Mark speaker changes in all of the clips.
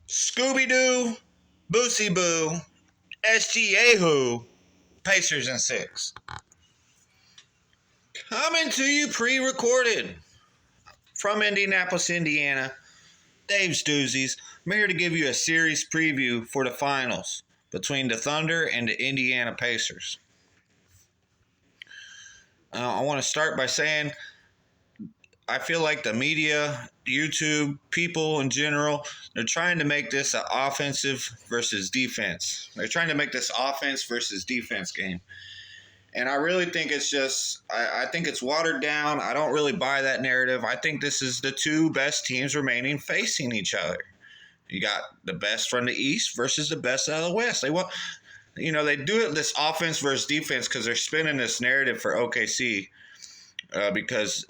Speaker 1: Scooby-Doo, Boosie-Boo, SGA-Who, Pacers in 6. Coming to you pre-recorded from Indianapolis, Indiana. Dave's Doozies. I'm here to give you a series preview for the finals between the Thunder and the Indiana Pacers. I want to start by saying I feel like the media, YouTube, people in general, they're trying to make this an offensive versus defense. They're trying to make this offense versus defense game. And I really think it's just, I think it's watered down. I don't really buy that narrative. I think this is the two best teams remaining facing each other. You got the best from the East versus the best out of the West. They want, they do it this offense versus defense because they're spinning this narrative for OKC. Because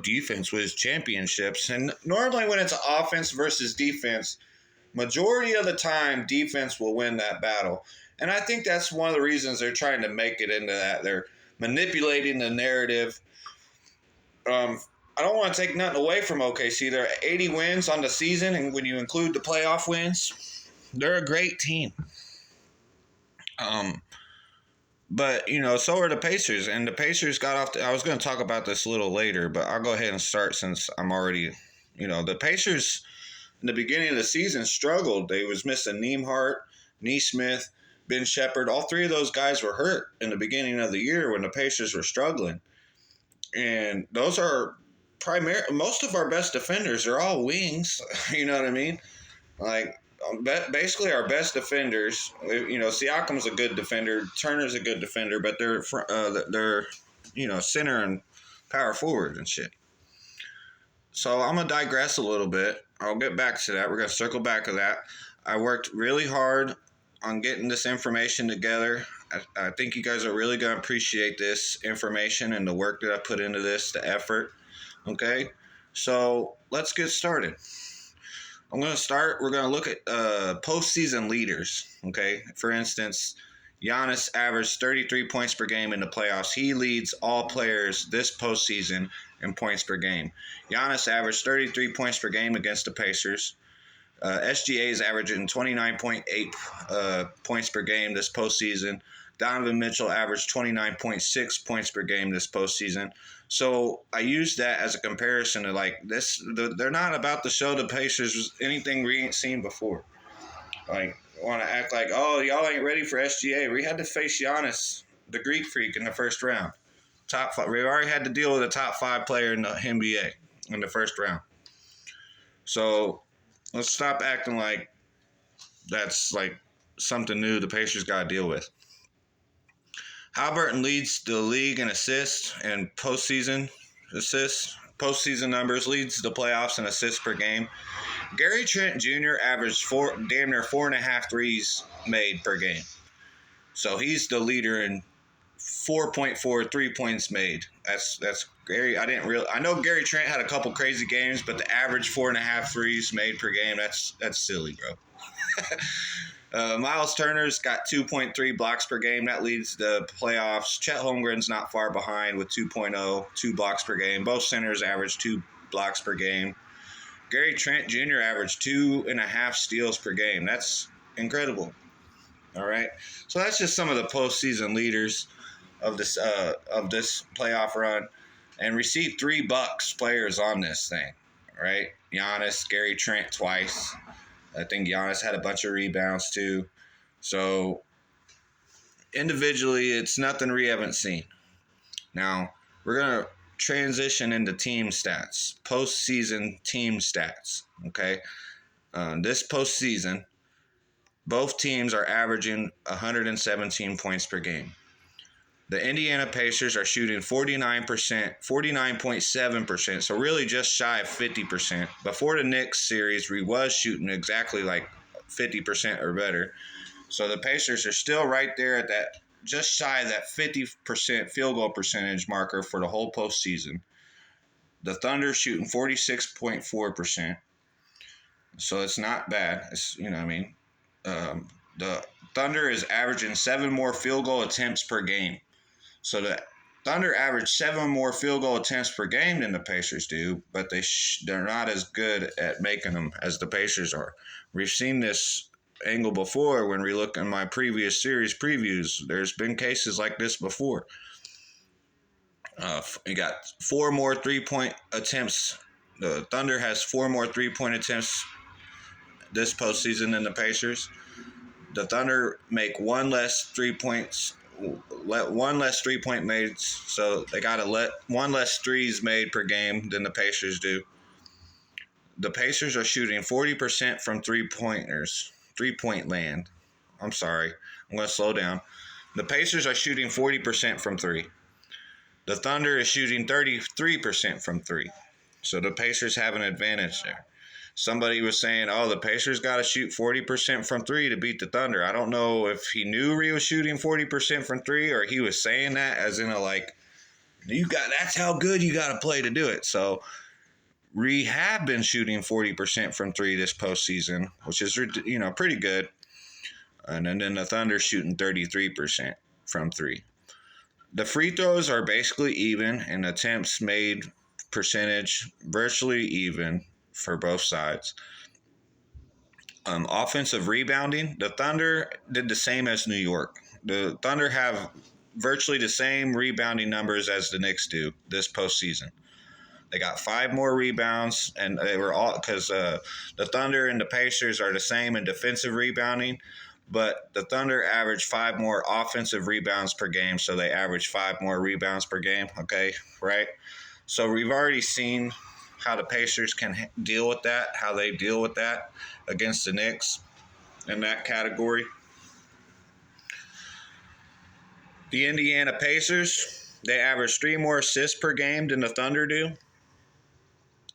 Speaker 1: defense wins championships. And normally when it's offense versus defense, majority of the time, defense will win that battle. And I think that's one of the reasons they're trying to make it into that. They're manipulating the narrative. I don't want to take nothing away from OKC. They're 80 wins on the season, and when you include the playoff wins, they're a great team. But, so are the Pacers. And the Pacers got off I was going to talk about this a little later, but I'll go ahead and start since I'm already, the Pacers in the beginning of the season struggled. They was missing Nembhard, Nesmith, Ben Shepherd. All three of those guys were hurt in the beginning of the year when the Pacers were struggling. And those are most of our best defenders are all wings. You know what I mean? Like, basically our best defenders, Siakam's a good defender, Turner's a good defender, but they're center and power forward and shit. So I'm going to digress a little bit. I'll get back to that. We're going to circle back to that. I worked really hard on getting this information together. I think you guys are really going to appreciate this information and the work that I put into this, the effort. Okay? So let's get started. I'm going to start. We're going to look at postseason leaders, okay? For instance, Giannis averaged 33 points per game in the playoffs. He leads all players this postseason in points per game. Giannis averaged 33 points per game against the Pacers. SGA is averaging 29.8 points per game this postseason. Donovan Mitchell averaged 29.6 points per game this postseason. So I used that as a comparison to like this. They're not about to show the Pacers anything we ain't seen before. Like, want to act like, oh, y'all ain't ready for SGA. We had to face Giannis, the Greek freak, in the first round. Top 5. We already had to deal with a top 5 player in the NBA in the first round. So let's stop acting like that's like something new the Pacers got to deal with. Haliburton leads the league in assists and postseason numbers, leads the playoffs in assists per game. Gary Trent Jr. averaged damn near 4.5 threes made per game. So he's the leader in 4.4 3 points made. That's Gary. I know Gary Trent had a couple crazy games, but the average 4.5 threes made per game, that's silly, bro. Miles Turner's got 2.3 blocks per game. That leads the playoffs. Chet Holmgren's not far behind with 2.0, 2 blocks per game. Both centers average 2 blocks per game. Gary Trent Jr. averaged 2.5 steals per game. That's incredible. All right. So that's just some of the postseason leaders of this playoff run, and received 3 Bucks players on this thing. All right. Giannis, Gary Trent twice. I think Giannis had a bunch of rebounds too. So individually, it's nothing we haven't seen. Now, we're going to transition into team stats, postseason team stats, okay? This postseason, both teams are averaging 117 points per game. The Indiana Pacers are shooting 49.7%, so really just shy of 50%. Before the Knicks series, we was shooting exactly like 50% or better. So the Pacers are still right there at that, just shy of that 50% field goal percentage marker for the whole postseason. The Thunder shooting 46.4%. So it's not bad. It's, the Thunder is averaging 7 more field goal attempts per game. So the Thunder average 7 more field goal attempts per game than the Pacers do, but they're not as good at making them as the Pacers are. We've seen this angle before when we look in my previous series previews. There's been cases like this before. You got 4 more 3-point attempts. The Thunder has 4 more 3-point attempts this postseason than the Pacers. The Thunder make one less 3 points, let one less 3-point made, so they got to let one less threes made per game than the Pacers do. The Pacers are shooting 40% from 3-pointers, 3-point land. I'm sorry, I'm going to slow down. The Pacers are shooting 40% from 3. The Thunder is shooting 33% from 3. So the Pacers have an advantage there. Somebody was saying, oh, the Pacers got to shoot 40% from 3 to beat the Thunder. I don't know if he knew he was shooting 40% from 3 or he was saying that as in a like, that's how good you got to play to do it. So we have been shooting 40% from 3 this postseason, which is, pretty good. And then the Thunder shooting 33% from 3. The free throws are basically even and attempts made percentage virtually even for both sides. Offensive rebounding, the Thunder did the same as New York. The Thunder have virtually the same rebounding numbers as the Knicks do this postseason. They got 5 more rebounds, and they were all because the Thunder and the Pacers are the same in defensive rebounding, but the Thunder average 5 more offensive rebounds per game, so they average 5 more rebounds per game. Okay, right? So we've already seen how the Pacers can deal with that, how they deal with that against the Knicks in that category. The Indiana Pacers, they average 3 more assists per game than the Thunder do.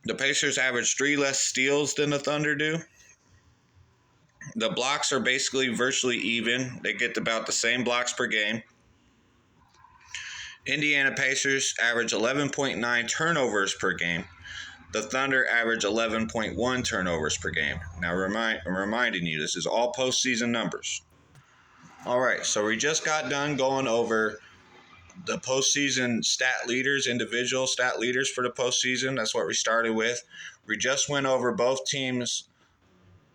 Speaker 1: The Pacers average 3 less steals than the Thunder do. The blocks are basically virtually even. They get about the same blocks per game. Indiana Pacers average 11.9 turnovers per game. The Thunder average 11.1 turnovers per game. Now, I'm reminding you, this is all postseason numbers. All right, so we just got done going over the postseason stat leaders, individual stat leaders for the postseason. That's what we started with. We just went over both teams'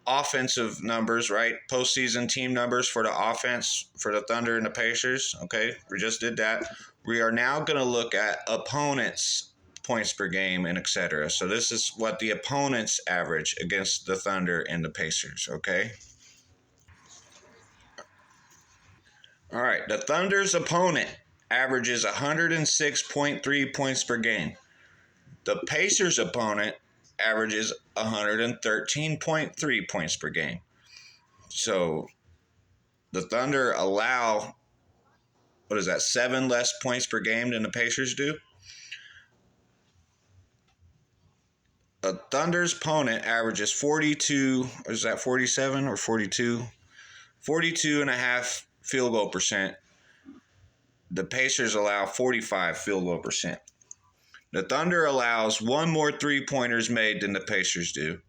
Speaker 1: offensive numbers, right? Postseason team numbers for the offense for the Thunder and the Pacers. Okay, we just did that. We are now going to look at opponents' points per game and etc. So this is what the opponents average against the Thunder and the Pacers. Okay. All right. The Thunder's opponent averages 106.3 points per game. The Pacers' opponent averages 113.3 points per game. So the Thunder allow, 7 less points per game than the Pacers do? A Thunder's opponent averages 42, 47 or 42? 42.5 field goal percent. The Pacers allow 45 field goal percent. The Thunder allows 1 more 3-pointers made than the Pacers do.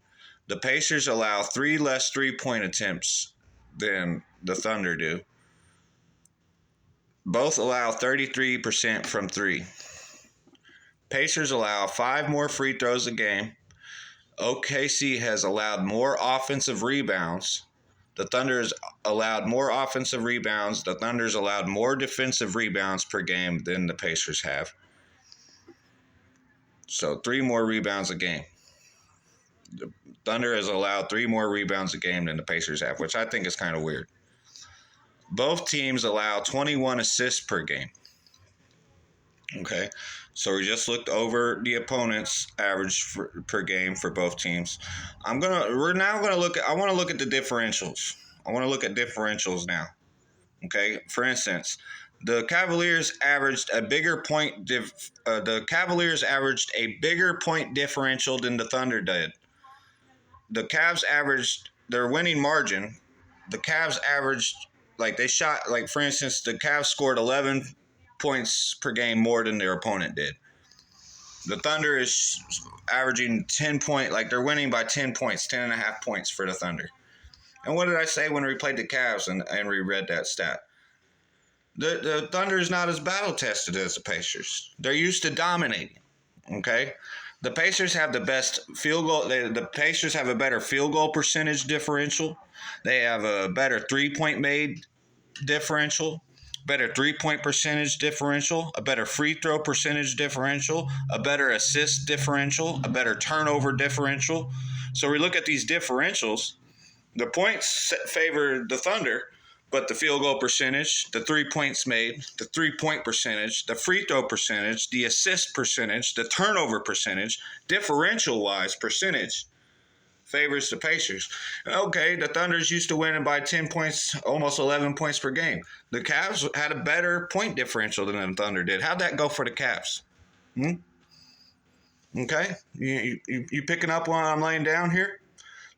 Speaker 1: The Pacers allow 3 less 3-point attempts than the Thunder do. Both allow 33% from 3. Pacers allow 5 more free throws a game. OKC has allowed more offensive rebounds. The Thunder's allowed more offensive rebounds. The Thunder's allowed more defensive rebounds per game than the Pacers have. So 3 more rebounds a game. The Thunder has allowed 3 more rebounds a game than the Pacers have, which I think is kind of weird. Both teams allow 21 assists per game. Okay, so we just looked over the opponent's average per game for both teams. I want to look at the differentials. I want to look at differentials now. Okay, for instance, the Cavaliers averaged a bigger point differential than the Thunder did. The Cavs averaged their winning margin. The Cavs averaged, for instance, the Cavs scored 11 points per game more than their opponent did. The Thunder is averaging 10 points, they're winning by 10 points, 10.5 points for the Thunder. And what did I say when we played the Cavs and we read that stat? The Thunder is not as battle tested as the Pacers. They're used to dominating. Okay, the Pacers have the best field goal. The Pacers have a better field goal percentage differential. They have a better 3-point made differential, better 3-point percentage differential, a better free throw percentage differential, a better assist differential, a better turnover differential. So we look at these differentials. The points favor the Thunder, but the field goal percentage, the 3 points made, the 3-point percentage, the free throw percentage, the assist percentage, the turnover percentage, differential-wise percentage, favors the Pacers. Okay, the Thunder's used to winning by 10 points, almost 11 points per game. The Cavs had a better point differential than the Thunder did. How'd that go for the Cavs? Okay, you picking up what I'm laying down here?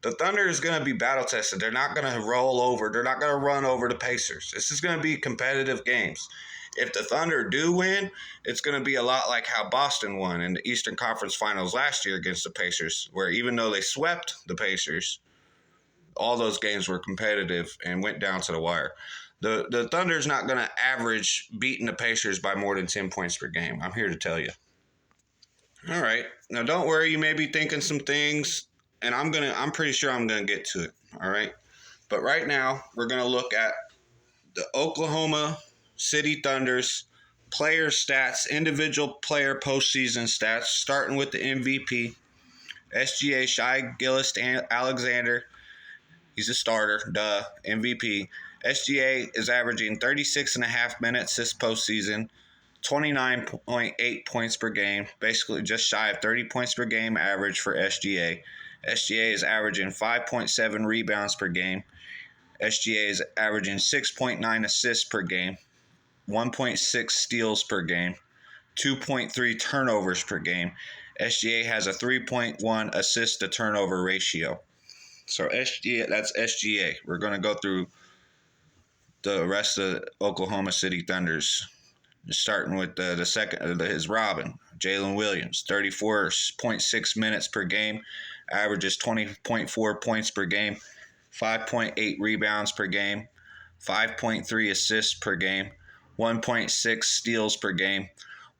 Speaker 1: The Thunder is going to be battle tested. They're not going to roll over. They're not going to run over the Pacers. This is going to be competitive games. If the Thunder do win, it's going to be a lot like how Boston won in the Eastern Conference Finals last year against the Pacers, where even though they swept the Pacers, all those games were competitive and went down to the wire. The Thunder's not going to average beating the Pacers by more than 10 points per game. I'm here to tell you. All right. Now, don't worry. You may be thinking some things, and I'm pretty sure I'm going to get to it. All right. But right now, we're going to look at the Oklahoma City Thunder's player stats, individual player postseason stats, starting with the MVP, SGA Shai Gilgeous-Alexander. He's a starter, MVP. SGA is averaging 36.5 minutes this postseason, 29.8 points per game, basically just shy of 30 points per game average for SGA. SGA is averaging 5.7 rebounds per game. SGA is averaging 6.9 assists per game, 1.6 steals per game, 2.3 turnovers per game. SGA has a 3.1 assist to turnover ratio. So SGA, that's SGA. We're going to go through the rest of Oklahoma City Thunders, starting with the second, his Robin, Jalen Williams, 34.6 minutes per game, averages 20.4 points per game, 5.8 rebounds per game, 5.3 assists per game, 1.6 steals per game,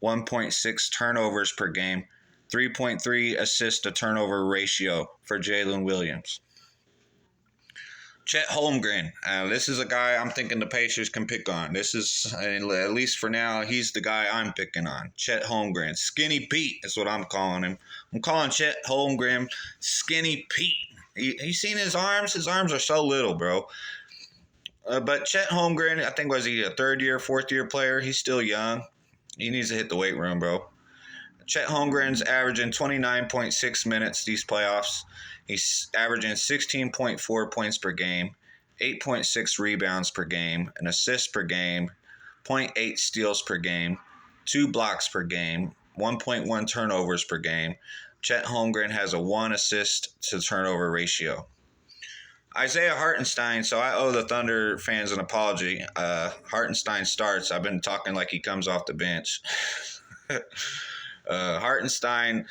Speaker 1: 1.6 turnovers per game, 3.3 assist to turnover ratio for Jalen Williams. Chet Holmgren. This is a guy I'm thinking the Pacers can pick on. This is, at least for now, he's the guy I'm picking on. Chet Holmgren. Skinny Pete is what I'm calling him. I'm calling Chet Holmgren Skinny Pete. You seen his arms? His arms are so little, bro. But Chet Holmgren, I think, was he a third-year, fourth-year player? He's still young. He needs to hit the weight room, bro. Chet Holmgren's averaging 29.6 minutes these playoffs. He's averaging 16.4 points per game, 8.6 rebounds per game, an assist per game, 0.8 steals per game, 2 blocks per game, 1.1 turnovers per game. Chet Holmgren has a 1 assist to turnover ratio. Isaiah Hartenstein, so I owe the Thunder fans an apology. Hartenstein starts. I've been talking like he comes off the bench. Hartenstein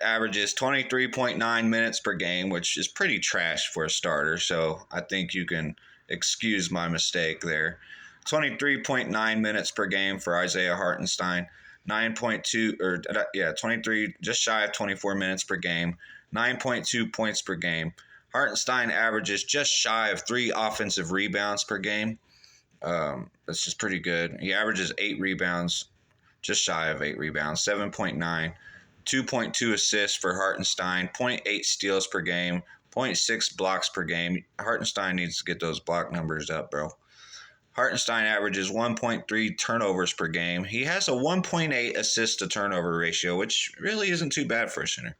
Speaker 1: averages 23.9 minutes per game, which is pretty trash for a starter, so I think you can excuse my mistake there. 23.9 minutes per game for Isaiah Hartenstein, 23, just shy of 24 minutes per game, 9.2 points per game. Hartenstein averages just shy of 3 offensive rebounds per game. That's just pretty good. He averages 8 rebounds, just shy of 8 rebounds, 7.9. 2.2 assists for Hartenstein, 0.8 steals per game, 0.6 blocks per game. Hartenstein needs to get those block numbers up, bro. Hartenstein averages 1.3 turnovers per game. He has a 1.8 assist to turnover ratio, which really isn't too bad for a center.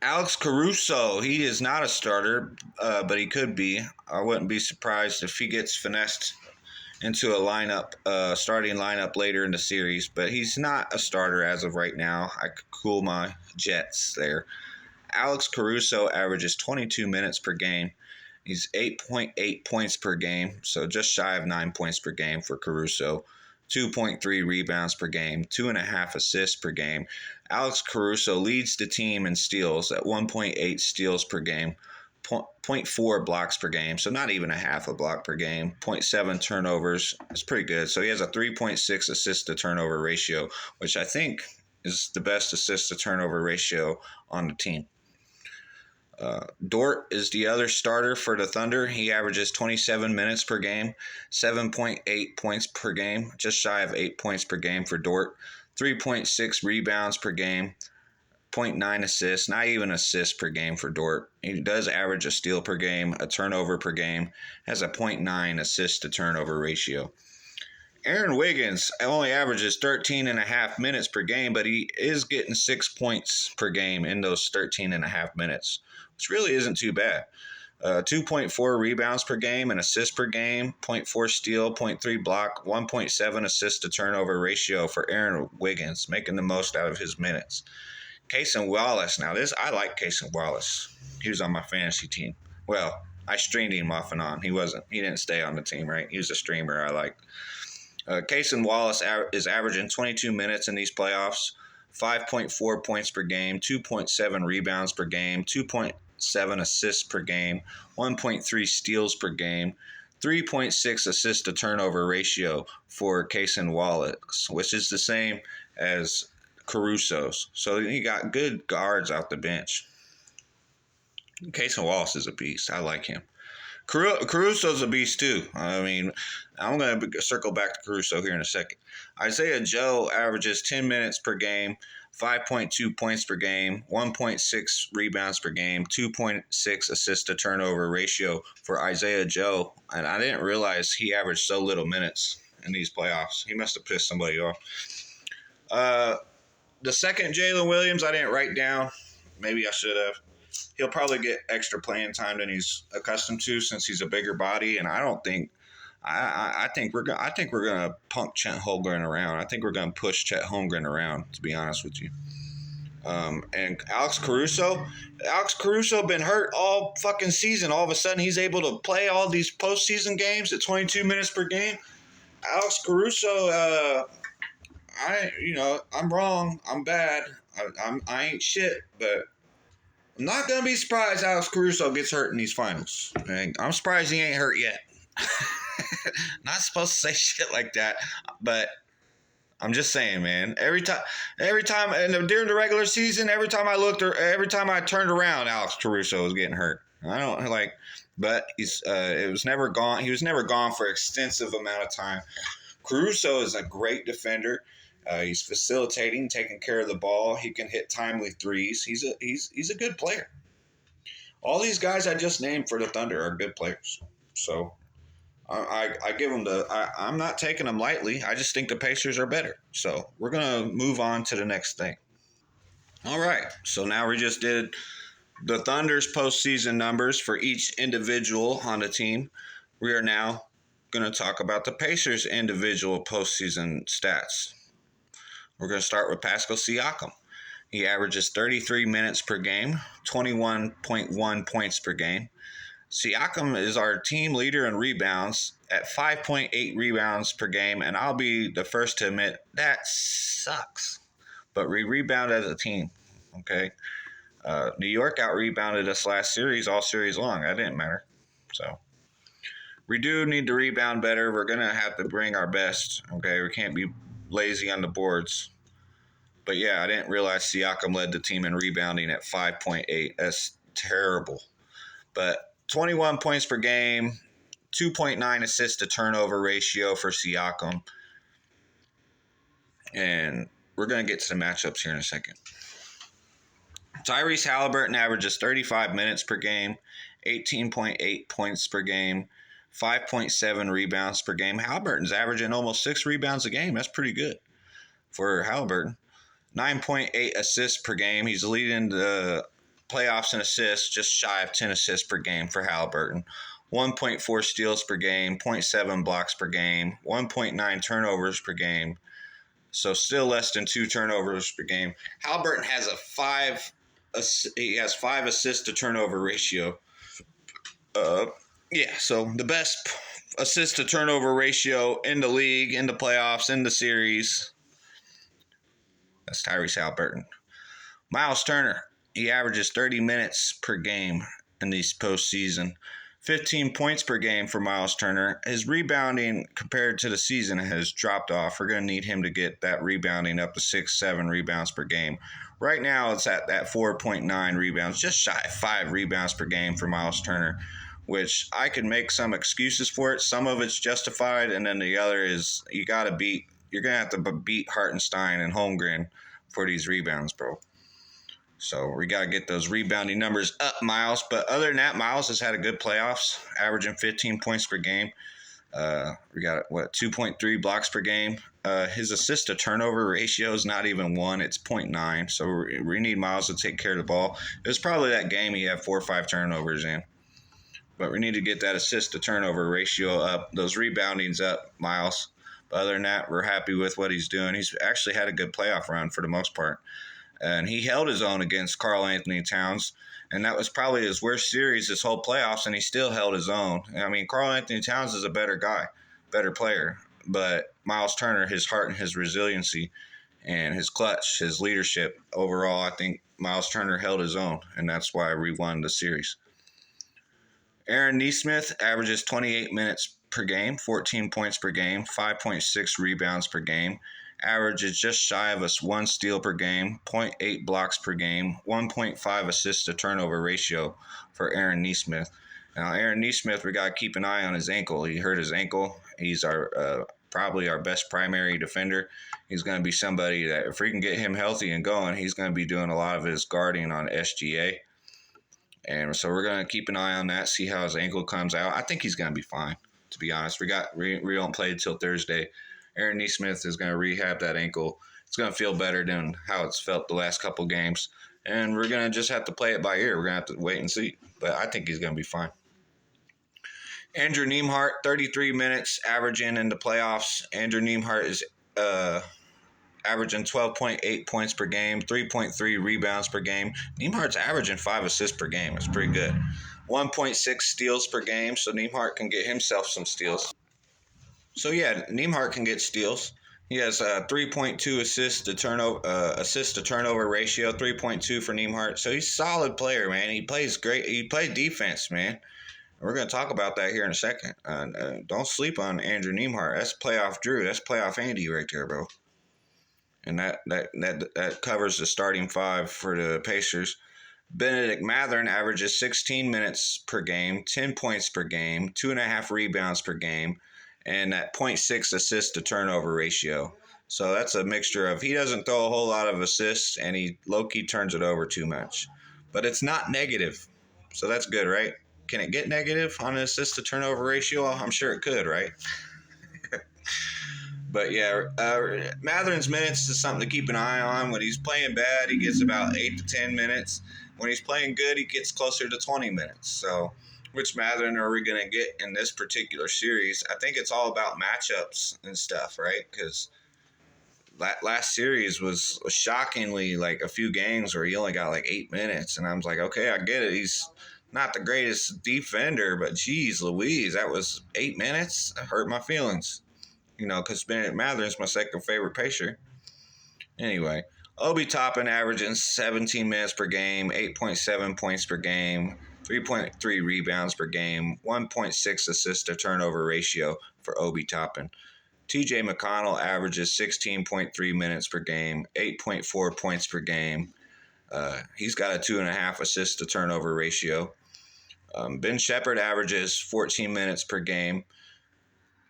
Speaker 1: Alex Caruso, he is not a starter, but he could be. I wouldn't be surprised if he gets finessed into a lineup, starting lineup later in the series, but he's not a starter as of right now. I could cool my jets there. Alex Caruso averages 22 minutes per game. He's 8.8 points per game, so just shy of 9 points per game for Caruso. 2.3 rebounds per game, 2.5 assists per game. Alex Caruso leads the team in steals at 1.8 steals per game, 0.4 blocks per game, so not even a half a block per game. 0.7 turnovers. It's pretty good. So he has a 3.6 assist to turnover ratio, which I think is the best assist to turnover ratio on the team. Dort is the other starter for the Thunder. He averages 27 minutes per game, 7.8 points per game, just shy of 8 points per game for Dort, 3.6 rebounds per game, 0.9 assists, not even assists per game for Dort. He does average a steal per game, a turnover per game, has a 0.9 assist to turnover ratio. Aaron Wiggins only averages 13 and a half minutes per game, but he is getting 6 points per game in those 13 and a half minutes, which really isn't too bad. 2.4 rebounds per game, an assist per game, 0.4 steal, 0.3 block, 1.7 assist to turnover ratio for Aaron Wiggins, making the most out of his minutes. Cason Wallace. Now, I like Cason Wallace. He was on my fantasy team. Well, I streamed him off and on. He didn't stay on the team, right? He was a streamer I liked. Cason Wallace is averaging 22 minutes in these playoffs, 5.4 points per game, 2.7 rebounds per game, 2.7 assists per game, 1.3 steals per game, 3.6 assist to turnover ratio for Cason Wallace, which is the same as Caruso's. So he got good guards out the bench. Cason Wallace is a beast. I like him. Caruso's a beast too. I mean, I'm going to circle back to Caruso here in a second. Isaiah Joe averages 10 minutes per game, 5.2 points per game, 1.6 rebounds per game, 2.6 assist to turnover ratio for Isaiah Joe. And I didn't realize he averaged so little minutes in these playoffs. He must have pissed somebody off. The second Jalen Williams, I didn't write down. Maybe I should have. He'll probably get extra playing time than he's accustomed to since he's a bigger body, and I don't think. I think we're gonna punk Chet Holmgren around. I think we're gonna push Chet Holmgren around. To be honest with you, and Alex Caruso been hurt all fucking season. All of a sudden, he's able to play all these postseason games at 22 minutes per game. Alex Caruso, I'm wrong. I'm bad. I ain't shit, but I'm not going to be surprised Alex Caruso gets hurt in these finals. And I'm surprised he ain't hurt yet. Not supposed to say shit like that, but I'm just saying, man. Every time, and during the regular season, every time I turned around, Alex Caruso was getting hurt. I don't like, but he was never gone. He was never gone for an extensive amount of time. Caruso is a great defender. He's facilitating, taking care of the ball. He can hit timely threes. He's a good player. All these guys I just named for the Thunder are good players. So I give them I'm not taking them lightly. I just think the Pacers are better. So we're going to move on to the next thing. All right. So now we just did the Thunder's postseason numbers for each individual on the team. We are now going to talk about the Pacers' individual postseason stats. We're going to start with Pascal Siakam. He averages 33 minutes per game, 21.1 points per game. Siakam is our team leader in rebounds at 5.8 rebounds per game, and I'll be the first to admit that sucks. But we rebound as a team, okay? New York out-rebounded us last series, all series long. That didn't matter. So we do need to rebound better. We're going to have to bring our best, okay? We can't be lazy on the boards. But yeah, I didn't realize Siakam led the team in rebounding at 5.8. That's terrible. But 21 points per game, 2.9 assist to turnover ratio for Siakam. And we're going to get to the matchups here in a second. Tyrese Haliburton averages 35 minutes per game, 18.8 points per game, 5.7 rebounds per game. Haliburton's averaging almost 6 rebounds a game. That's pretty good for Haliburton. 9.8 assists per game. He's leading the playoffs in assists, just shy of 10 assists per game for Haliburton. 1.4 steals per game, 0.7 blocks per game, 1.9 turnovers per game. So still less than 2 turnovers per game. Haliburton has he has 5 assists to turnover ratio. So the best assist to turnover ratio in the league, in the playoffs, in the series. That's Tyrese Haliburton. Miles Turner, he averages 30 minutes per game in these postseason. 15 points per game for Miles Turner. His rebounding compared to the season has dropped off. We're going to need him to get that rebounding up to 6-7 rebounds per game. Right now, it's at that 4.9 rebounds, just shy of 5 rebounds per game for Miles Turner, which I could make some excuses for it. Some of it's justified, and then the other is you're going to have to beat Hartenstein and Holmgren for these rebounds, bro. So we got to get those rebounding numbers up, Miles. But other than that, Miles has had a good playoffs, averaging 15 points per game. We got, 2.3 blocks per game. His assist-to-turnover ratio is not even 1. It's 0.9. So we need Miles to take care of the ball. It was probably that game he had 4 or 5 turnovers in. But we need to get that assist-to-turnover ratio up, those reboundings up, Miles. But other than that, we're happy with what he's doing. He's actually had a good playoff run for the most part. And he held his own against Karl-Anthony Towns. And that was probably his worst series this whole playoffs, and he still held his own. I mean, Karl-Anthony Towns is a better guy, better player. But Miles Turner, his heart and his resiliency and his clutch, his leadership, overall, I think Miles Turner held his own, and that's why we won the series. Aaron Nesmith averages 28 minutes per game, 14 points per game, 5.6 rebounds per game. Averages just shy of us 1 steal per game, 0.8 blocks per game, 1.5 assists to turnover ratio for Aaron Nesmith. Now, Aaron Nesmith, we got to keep an eye on his ankle. He hurt his ankle. He's our probably our best primary defender. He's going to be somebody that if we can get him healthy and going, he's going to be doing a lot of his guarding on SGA. And so we're going to keep an eye on that, see how his ankle comes out. I think he's going to be fine, to be honest. We don't play until Thursday. Aaron Nesmith is going to rehab that ankle. It's going to feel better than how it's felt the last couple games. And we're going to just have to play it by ear. We're going to have to wait and see. But I think he's going to be fine. Andrew Nembhard, 33 minutes averaging in the playoffs. Andrew Nembhard is averaging 12.8 points per game, 3.3 rebounds per game. Nembhard's averaging 5 assists per game. It's pretty good. 1.6 steals per game, so Nembhard can get himself some steals. So yeah, Nembhard can get steals. He has 3.2 assist to turnover ratio, 3.2 for Nembhard. So he's a solid player, man. He plays great. He plays defense, man. We're going to talk about that here in a second. Don't sleep on Andrew Nembhard. That's playoff Drew. That's playoff Andy right there, bro. And that covers the starting 5 for the Pacers. Benedict Mathurin averages 16 minutes per game, 10 points per game, 2.5 rebounds per game, and that 0.6 assist to turnover ratio. So that's a mixture of he doesn't throw a whole lot of assists and he low-key turns it over too much. But it's not negative. So that's good, right? Can it get negative on an assist to turnover ratio? I'm sure it could, right? But yeah, Mathurin's minutes is something to keep an eye on. When he's playing bad, he gets about 8 to 10 minutes. When he's playing good, he gets closer to 20 minutes. So which Mathurin are we going to get in this particular series? I think it's all about matchups and stuff, right? Because that last series was shockingly like a few games where he only got like 8 minutes. And I was like, okay, I get it. He's not the greatest defender, but geez Louise, that was 8 minutes? That hurt my feelings. You know, because Benedict Mathurin's my second favorite Pacer. Anyway, Obi Toppin averaging 17 minutes per game, 8.7 points per game, 3.3 rebounds per game, 1.6 assist to turnover ratio for Obi Toppin. TJ McConnell averages 16.3 minutes per game, 8.4 points per game. He's got a 2.5 assist to turnover ratio. Ben Shepherd averages 14 minutes per game,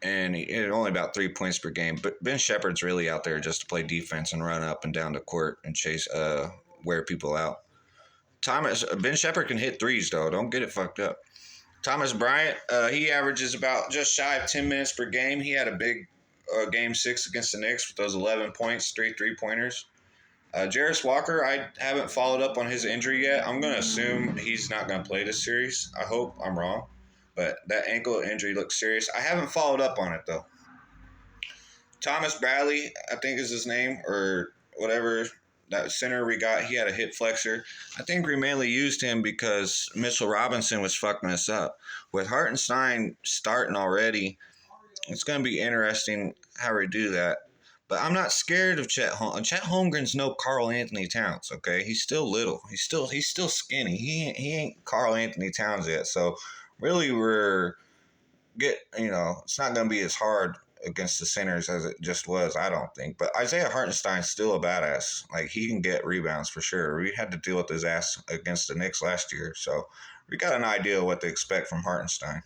Speaker 1: and only about 3 points per game. But Ben Shepherd's really out there just to play defense and run up and down the court and chase, wear people out. Ben Shepherd can hit threes, though. Don't get it fucked up. Thomas Bryant, he averages about just shy of 10 minutes per game. He had a big game 6 against the Knicks with those 11 points, 3 3-pointers. Jarris Walker, I haven't followed up on his injury yet. I'm going to assume he's not going to play this series. I hope I'm wrong. But that ankle injury looks serious. I haven't followed up on it, though. Thomas Bradley, I think is his name, or whatever, that center we got, he had a hip flexor. I think we mainly used him because Mitchell Robinson was fucking us up. With Hartenstein starting already, it's going to be interesting how we do that. But I'm not scared of Chet Holmgren. Chet Holmgren's no Carl Anthony Towns, okay? He's still little. He's still skinny. He ain't Carl Anthony Towns yet. So really it's not gonna be as hard against the centers as it just was, I don't think. But Isaiah Hartenstein's still a badass. Like, he can get rebounds for sure. We had to deal with his ass against the Knicks last year, so we got an idea of what to expect from Hartenstein.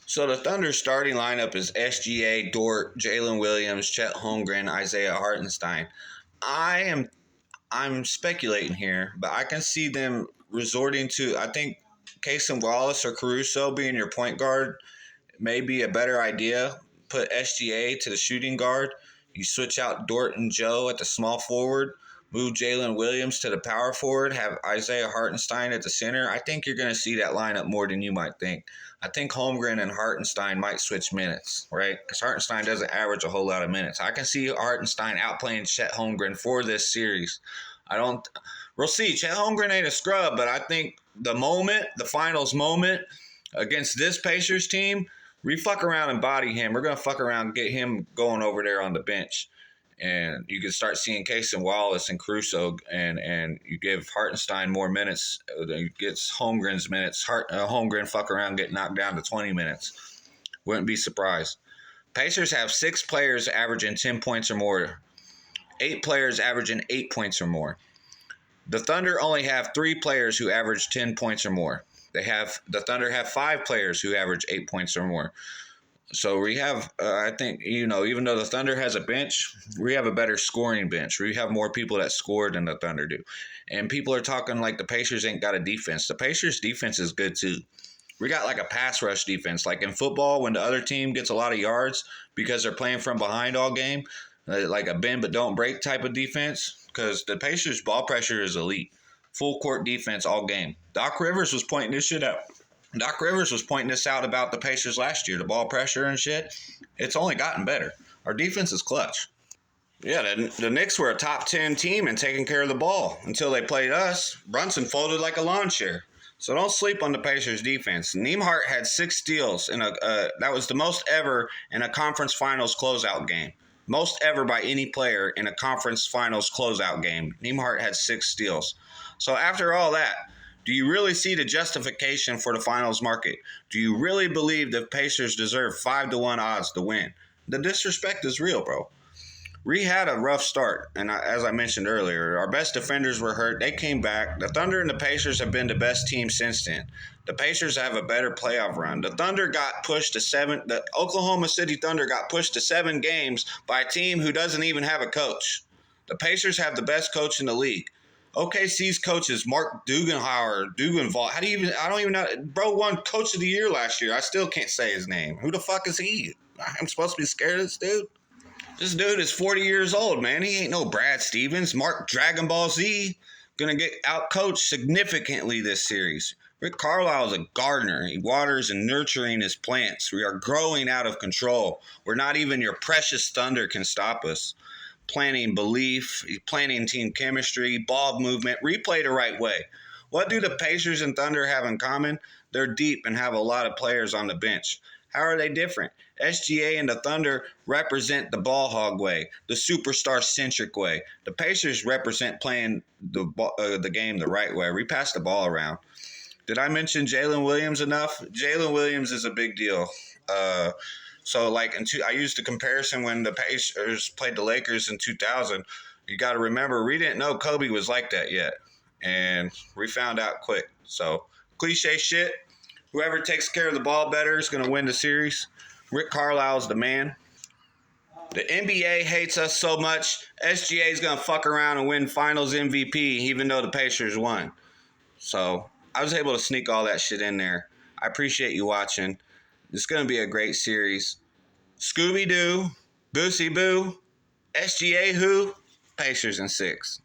Speaker 1: So the Thunder starting lineup is SGA, Dort, Jalen Williams, Chet Holmgren, Isaiah Hartenstein. I'm speculating here, but I can see them resorting to, I think, Casey Wallace or Caruso being your point guard may be a better idea. Put SGA to the shooting guard. You switch out Dort and Joe at the small forward. Move Jalen Williams to the power forward. Have Isaiah Hartenstein at the center. I think you're going to see that lineup more than you might think. I think Holmgren and Hartenstein might switch minutes, right? Because Hartenstein doesn't average a whole lot of minutes. I can see Hartenstein outplaying Chet Holmgren for this series. We'll see. Chet Holmgren ain't a scrub, but I think the finals moment against this Pacers team, we fuck around and body him. We're going to fuck around and get him going over there on the bench. And you can start seeing Casey Wallace and Caruso, and you give Hartenstein more minutes. It gets Holmgren's minutes. Holmgren fuck around, get knocked down to 20 minutes. Wouldn't be surprised. Pacers have 6 players averaging 10 points or more. 8 players averaging 8 points or more. The Thunder only have 3 players who average 10 points or more. The Thunder have 5 players who average 8 points or more. So we have, I think, even though the Thunder has a bench, we have a better scoring bench. We have more people that score than the Thunder do. And people are talking like the Pacers ain't got a defense. The Pacers' defense is good too. We got like a pass rush defense. Like in football, when the other team gets a lot of yards because they're playing from behind all game, like a bend but don't break type of defense, because the Pacers' ball pressure is elite. Full court defense all game. Doc Rivers was pointing this shit out. Doc Rivers was pointing this out about the Pacers last year, the ball pressure and shit. It's only gotten better. Our defense is clutch. Yeah, the Knicks were a top 10 team in taking care of the ball until they played us. Brunson folded like a lawn chair. So don't sleep on the Pacers defense. Nembhard had 6 steals that was the most ever in a conference finals closeout game. Most ever by any player in a conference finals closeout game. Nembhard had 6 steals. So after all that, do you really see the justification for the finals market? Do you really believe the Pacers deserve 5-1 odds to win? The disrespect is real, bro. We had a rough start, and as I mentioned earlier, our best defenders were hurt. They came back. The Thunder and the Pacers have been the best team since then. The Pacers have a better playoff run. The Thunder got pushed to 7. The Oklahoma City Thunder got pushed to 7 games by a team who doesn't even have a coach. The Pacers have the best coach in the league. OKC's coach is Mark Duganval. I don't even know. Bro won Coach of the Year last year. I still can't say his name. Who the fuck is he? I'm supposed to be scared of this dude? This dude is 40 years old, man. He ain't no Brad Stevens. Mark Dragon Ball Z gonna get out-coached significantly this series. Rick Carlisle is a gardener. He waters and nurturing his plants. We are growing out of control. We're not even your precious Thunder can stop us. Planning belief, planning team chemistry, ball movement, replay the right way. What do the Pacers and Thunder have in common? They're deep and have a lot of players on the bench. How are they different? SGA and the Thunder represent the ball hog way, the superstar-centric way. The Pacers represent playing the game the right way. We pass the ball around. Did I mention Jalen Williams enough? Jalen Williams is a big deal. I used the comparison when the Pacers played the Lakers in 2000. You got to remember, we didn't know Kobe was like that yet. And we found out quick. So, cliche shit. Whoever takes care of the ball better is going to win the series. Rick Carlisle's the man. The NBA hates us so much, SGA is going to fuck around and win finals MVP even though the Pacers won. So, I was able to sneak all that shit in there. I appreciate you watching. It's going to be a great series. Scooby-Doo, Boosie Boo, SGA who? Pacers in 6.